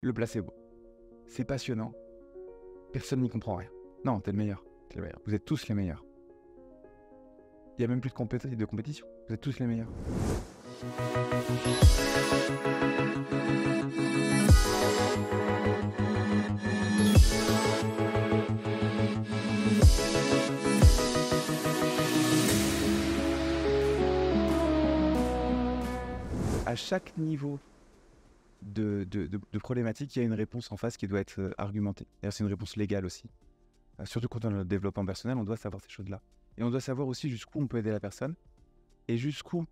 Le placebo. C'est passionnant. Personne n'y comprend rien. Non, t'es le meilleur. T'es le meilleur. Vous êtes tous les meilleurs. Il n'y a même plus de compétition. Vous êtes tous les meilleurs. À chaque niveau de problématique, il y a une réponse en face qui doit être argumentée. D'ailleurs, c'est une réponse légale aussi. Surtout quand on est dans le développement personnel, on doit savoir ces choses-là. Et on doit savoir aussi jusqu'où on peut aider la personne et jusqu'où,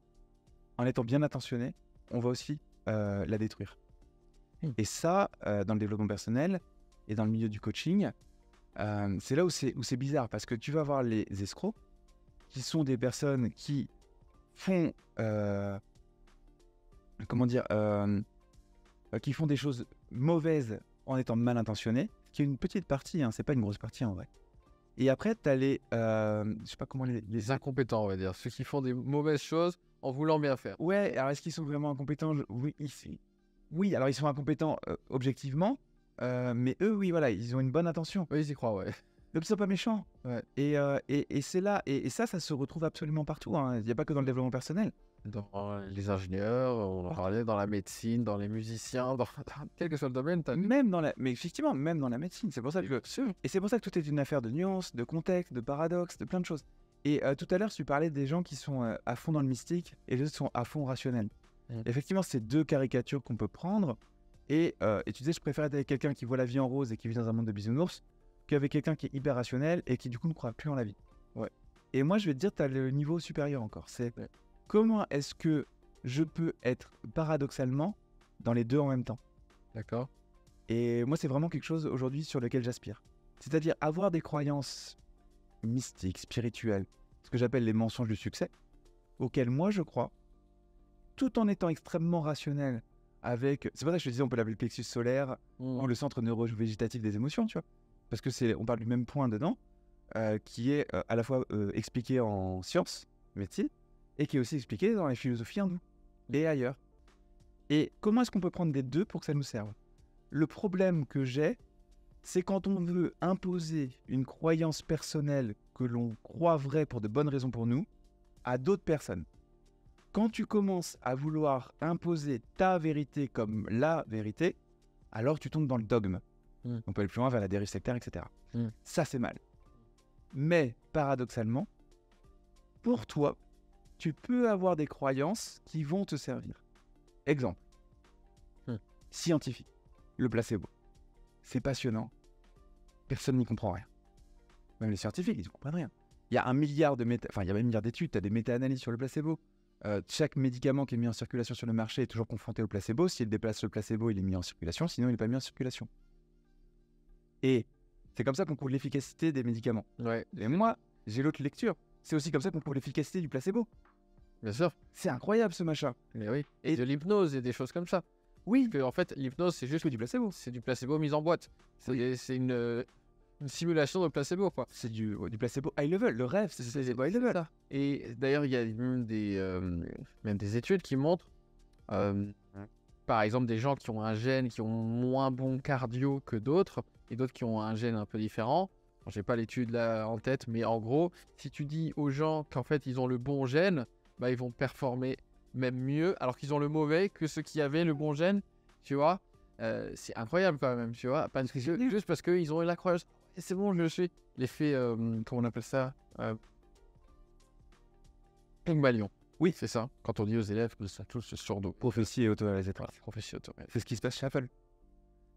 en étant bien intentionné, on va aussi la détruire. Et ça, dans le développement personnel et dans le milieu du coaching, c'est là où c'est bizarre parce que tu vas avoir les escrocs qui sont des personnes qui font qui font des choses mauvaises en étant mal intentionnés, qui est une petite partie, hein, c'est pas une grosse partie en vrai. Et après, tu as les... je sais pas comment Les incompétents, on va dire. Ceux qui font des mauvaises choses en voulant bien faire. Ouais, alors est-ce qu'ils sont vraiment incompétents? Oui, alors ils sont incompétents objectivement, mais eux, oui, voilà, ils ont une bonne intention. Oui, ils y croient, ouais. Donc ils sont pas méchants. Ouais. Et c'est là, et ça se retrouve absolument partout. Hein. Il n'y a pas que dans le développement personnel. Dans les ingénieurs, on en parlait, dans la médecine, dans les musiciens, dans quel que soit le domaine, t'as vu. Mais effectivement, même dans la médecine, c'est pour ça que... Et c'est pour ça que tout est une affaire de nuances, de contexte, de paradoxes, de plein de choses. Et tout à l'heure, tu parlais des gens qui sont à fond dans le mystique et les autres sont à fond rationnels. Effectivement, c'est deux caricatures qu'on peut prendre. Et tu disais, je préfère être avec quelqu'un qui voit la vie en rose et qui vit dans un monde de bisounours qu'avec quelqu'un qui est hyper rationnel et qui du coup ne croit plus en la vie. Ouais. Et moi, je vais te dire, tu as le niveau supérieur encore. C'est comment est-ce que je peux être paradoxalement dans les deux en même temps. D'accord. Et moi, c'est vraiment quelque chose aujourd'hui sur lequel j'aspire. C'est-à-dire avoir des croyances mystiques, spirituelles, ce que j'appelle les mensonges du succès, auxquels moi je crois, tout en étant extrêmement rationnel avec... C'est pour ça que je te disais, on peut l'appeler le plexus solaire ou le centre neurovégétatif des émotions, tu vois. Parce que on parle du même point dedans, qui est à la fois expliqué en sciences, médecine, et qui est aussi expliqué dans les philosophies hindoues et ailleurs. Et comment est-ce qu'on peut prendre des deux pour que ça nous serve? Le problème que j'ai, c'est quand on veut imposer une croyance personnelle que l'on croit vraie pour de bonnes raisons pour nous, à d'autres personnes. Quand tu commences à vouloir imposer ta vérité comme la vérité, alors tu tombes dans le dogme. On peut aller plus loin vers la dérive sectaire, etc. Ça, c'est mal. Mais, paradoxalement, pour toi, tu peux avoir des croyances qui vont te servir. Exemple. Scientifique. Le placebo. C'est passionnant. Personne n'y comprend rien. Même les scientifiques, ils ne comprennent rien. Il y a 1 milliard d'études, tu as des méta-analyses sur le placebo. Chaque médicament qui est mis en circulation sur le marché est toujours confronté au placebo. S'il déplace le placebo, il est mis en circulation. Sinon, il n'est pas mis en circulation. Et c'est comme ça qu'on prouve l'efficacité des médicaments. Ouais. Et moi, j'ai l'autre lecture. C'est aussi comme ça qu'on prouve l'efficacité du placebo. Bien sûr. C'est incroyable ce machin. Mais oui. Et de l'hypnose et des choses comme ça. Oui. En fait, l'hypnose, c'est juste du placebo. C'est du placebo mis en boîte. C'est une simulation de placebo, quoi. C'est du placebo high level. Le rêve, c'est du placebo high level. Ça. Et d'ailleurs, il y a même des études qui montrent, par exemple, des gens qui ont un gène qui ont moins bon cardio que d'autres, et d'autres qui ont un gène un peu différent. J'ai pas l'étude là en tête, mais en gros, si tu dis aux gens qu'en fait ils ont le bon gène, bah ils vont performer même mieux, alors qu'ils ont le mauvais que ceux qui avaient le bon gène, tu vois. C'est incroyable quand même, tu vois. Juste parce qu'ils ont eu la croyance. Et c'est bon, je le suis. L'effet, comment on appelle ça, Pygmalion. Oui, c'est ça. Quand on dit aux élèves que ça touche sur dos. Prophétie et autoréalisatrice. Voilà, prophétie autoréalisatrice. C'est ce qui se passe chez Apple.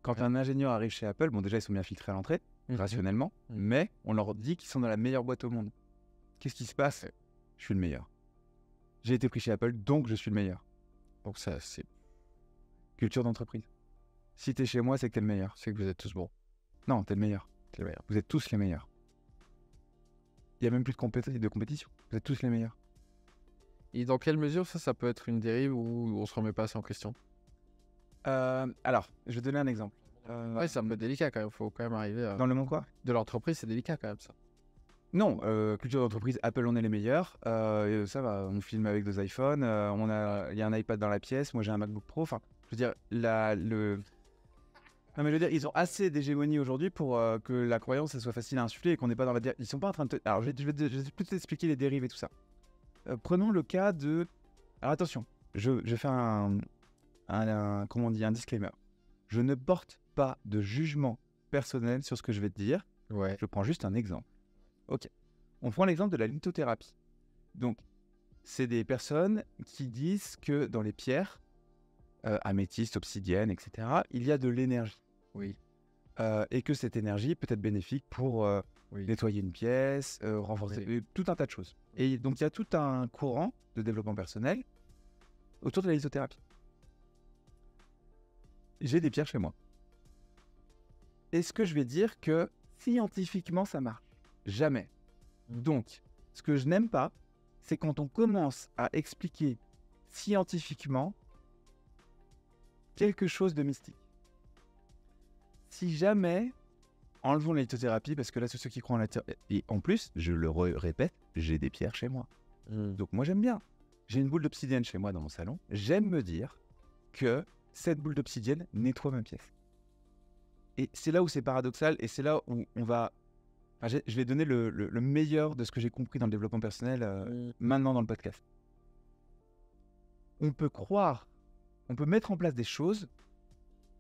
Quand un ingénieur arrive chez Apple, bon déjà ils sont bien filtrés à l'entrée, rationnellement, mais on leur dit qu'ils sont dans la meilleure boîte au monde. Qu'est-ce qui se passe? Je suis le meilleur. J'ai été pris chez Apple, donc je suis le meilleur. Donc ça, c'est culture d'entreprise. Si t'es chez moi, c'est que t'es le meilleur. C'est que vous êtes tous bons. Non, t'es le meilleur. T'es le meilleur. Vous êtes tous les meilleurs. Il n'y a même plus de compétition. Vous êtes tous les meilleurs. Et dans quelle mesure ça peut être une dérive où on se remet pas ça en question? Alors, je vais donner un exemple. Ouais, c'est un peu délicat quand même. Faut quand même arriver à... Dans le monde quoi? De l'entreprise, c'est délicat quand même ça. Non, culture d'entreprise, Apple, on est les meilleurs. Ça va, on filme avec 2 iPhones. Il y a un iPad dans la pièce. Moi, j'ai un MacBook Pro. Enfin, je veux dire, Non, mais je veux dire, ils ont assez d'hégémonie aujourd'hui pour que la croyance elle soit facile à insuffler et qu'on n'est pas dans la. Ils sont pas en train de. Alors, je vais plus t'expliquer les dérives et tout ça. Prenons le cas de. Alors, attention, je vais faire comment on dit, un disclaimer. Je ne porte pas de jugement personnel sur ce que je vais te dire. Ouais. Je prends juste un exemple. Ok. On prend l'exemple de la lithothérapie. Donc, c'est des personnes qui disent que dans les pierres, améthyste, obsidienne, etc., il y a de l'énergie. Oui. Et que cette énergie peut être bénéfique pour Oui. nettoyer une pièce, renforcer tout un tas de choses. Et donc, il y a tout un courant de développement personnel autour de la lithothérapie. J'ai des pierres chez moi. Est-ce que je vais dire que scientifiquement ça marche? Jamais. Donc, ce que je n'aime pas, c'est quand on commence à expliquer scientifiquement quelque chose de mystique. Si jamais, enlevons la lithothérapie, parce que là, c'est ceux qui croient en la lithothérapie. Et en plus, je le répète, j'ai des pierres chez moi. Donc moi, j'aime bien. J'ai une boule d'obsidienne chez moi dans mon salon. J'aime me dire que cette boule d'obsidienne nettoie ma pièce. Et c'est là où c'est paradoxal, et c'est là où on va... Enfin, je vais donner le meilleur de ce que j'ai compris dans le développement personnel maintenant dans le podcast. On peut croire, on peut mettre en place des choses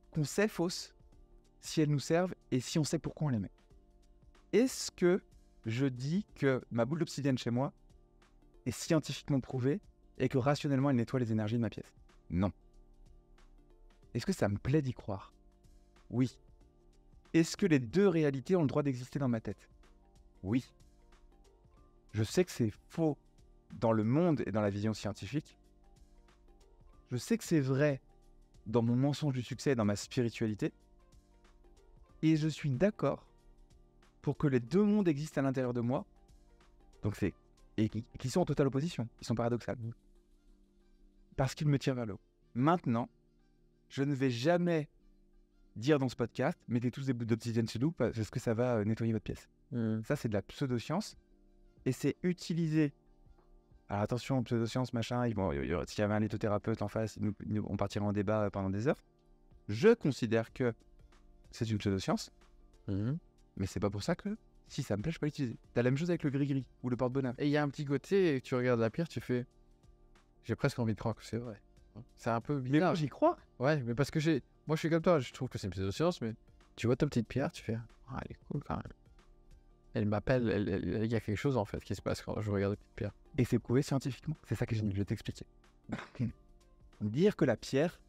qu'on sait fausses si elles nous servent et si on sait pourquoi on les met. Est-ce que je dis que ma boule d'obsidienne chez moi est scientifiquement prouvée et que rationnellement elle nettoie les énergies de ma pièce? Non. Est-ce que ça me plaît d'y croire? Oui. Est-ce que les deux réalités ont le droit d'exister dans ma tête? Oui. Je sais que c'est faux dans le monde et dans la vision scientifique. Je sais que c'est vrai dans mon mensonge du succès et dans ma spiritualité. Et je suis d'accord pour que les deux mondes existent à l'intérieur de moi. Donc et qui sont en totale opposition. Ils sont paradoxales. Parce qu'ils me tirent vers le haut. Maintenant, je ne vais jamais dire dans ce podcast, mettez tous des bouts d'obsidienne chez nous parce que ça va nettoyer votre pièce. Ça, c'est de la pseudo-science. Et c'est utilisé. Alors attention, pseudo-science, machin, s'il y avait un lithothérapeute en face, on partirait en débat pendant des heures. Je considère que c'est une pseudo-science. Mais c'est pas pour ça que, si ça me plaît, je peux l'utiliser. T'as la même chose avec le gris-gris ou le porte-bonheur. Et il y a un petit côté, tu regardes la pierre, tu fais... J'ai presque envie de croire que c'est vrai. C'est un peu Mais bizarre. moi, j'y crois. Ouais, mais parce que moi je suis comme toi, je trouve que c'est une pseudo-science, mais tu vois ta petite pierre, tu fais ah, elle est cool quand même. Elle m'appelle, il y a quelque chose en fait qui se passe quand je regarde la petite pierre. Et c'est prouvé scientifiquement. C'est ça que je vais t'expliquer. Dire que la pierre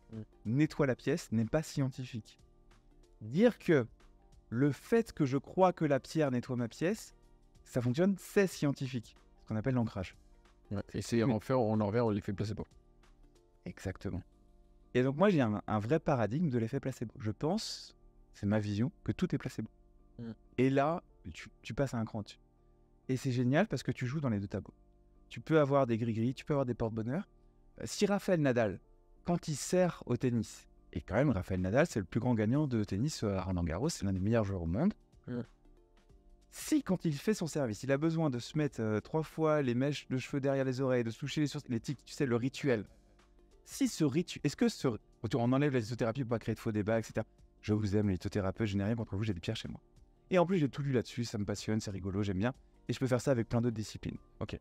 nettoie la pièce n'est pas scientifique. Dire que le fait que je crois que la pierre nettoie ma pièce, ça fonctionne, c'est scientifique. Ce qu'on appelle l'ancrage. Ouais. Et c'est en fait, on en revient au l'effet placebo. Exactement. Et donc moi j'ai un vrai paradigme de l'effet placebo. Je pense, c'est ma vision, que tout est placebo. Et là, tu passes à un cran dessus. Et c'est génial parce que tu joues dans les deux tableaux. Tu peux avoir des gris-gris, tu peux avoir des porte-bonheur. Si Rafael Nadal, quand il sert au tennis, et quand même Rafael Nadal c'est le plus grand gagnant de tennis à Roland-Garros, c'est l'un des meilleurs joueurs au monde. Si quand il fait son service, il a besoin de se mettre 3 fois les mèches de cheveux derrière les oreilles, de se toucher les tics, tu sais, le rituel. Si ce rituel... Est-ce que on enlève la lithothérapie pour pas créer de faux débats, etc. Je vous aime, les lithothérapeutes, je n'ai rien contre vous, j'ai des pierres chez moi. Et en plus, j'ai tout lu là-dessus, ça me passionne, c'est rigolo, j'aime bien. Et je peux faire ça avec plein d'autres disciplines. Ok.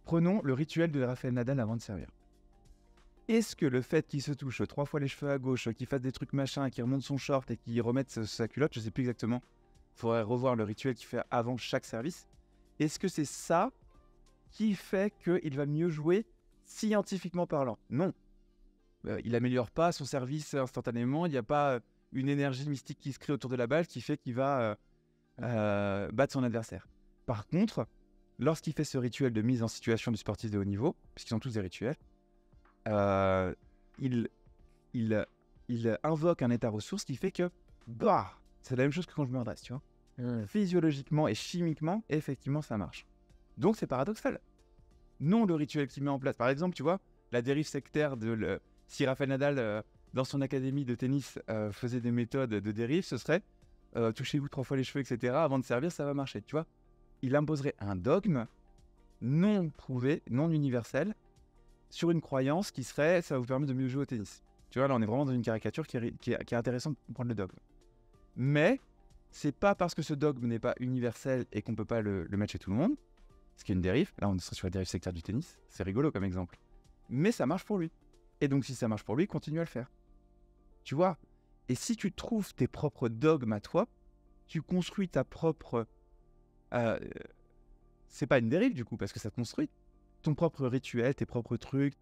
Prenons le rituel de Rafael Nadal avant de servir. Est-ce que le fait qu'il se touche 3 fois les cheveux à gauche, qu'il fasse des trucs machin, qu'il remonte son short et qu'il remette sa culotte, je sais plus exactement, faudrait revoir le rituel qu'il fait avant chaque service. Est-ce que c'est ça qui fait qu'il va mieux jouer scientifiquement parlant? Non. Il améliore pas son service instantanément, il n'y a pas une énergie mystique qui se crée autour de la balle qui fait qu'il va battre son adversaire. Par contre, lorsqu'il fait ce rituel de mise en situation du sportif de haut niveau, puisqu'ils ont tous des rituels, il invoque un état ressource qui fait que c'est la même chose que quand je me redresse, tu vois. Physiologiquement et chimiquement, effectivement, ça marche. Donc c'est paradoxal. Non, le rituel qu'il met en place. Par exemple, tu vois, la dérive sectaire si Rafael Nadal, dans son académie de tennis, faisait des méthodes de dérive, ce serait touchez-vous 3 fois les cheveux, etc. Avant de servir, ça va marcher, tu vois. Il imposerait un dogme non prouvé, non universel, sur une croyance qui serait ça va vous permettre de mieux jouer au tennis. Tu vois, là, on est vraiment dans une caricature qui est intéressante pour comprendre le dogme. Mais c'est pas parce que ce dogme n'est pas universel et qu'on peut pas le mettre chez tout le monde, ce qui est une dérive. Là, on est sur la dérive sectaire du tennis. C'est rigolo comme exemple. Mais ça marche pour lui. Et donc, si ça marche pour lui, continue à le faire. Tu vois? Et si tu trouves tes propres dogmes à toi, tu construis ta propre... c'est pas une dérive du coup, parce que ça te construit ton propre rituel, tes propres trucs,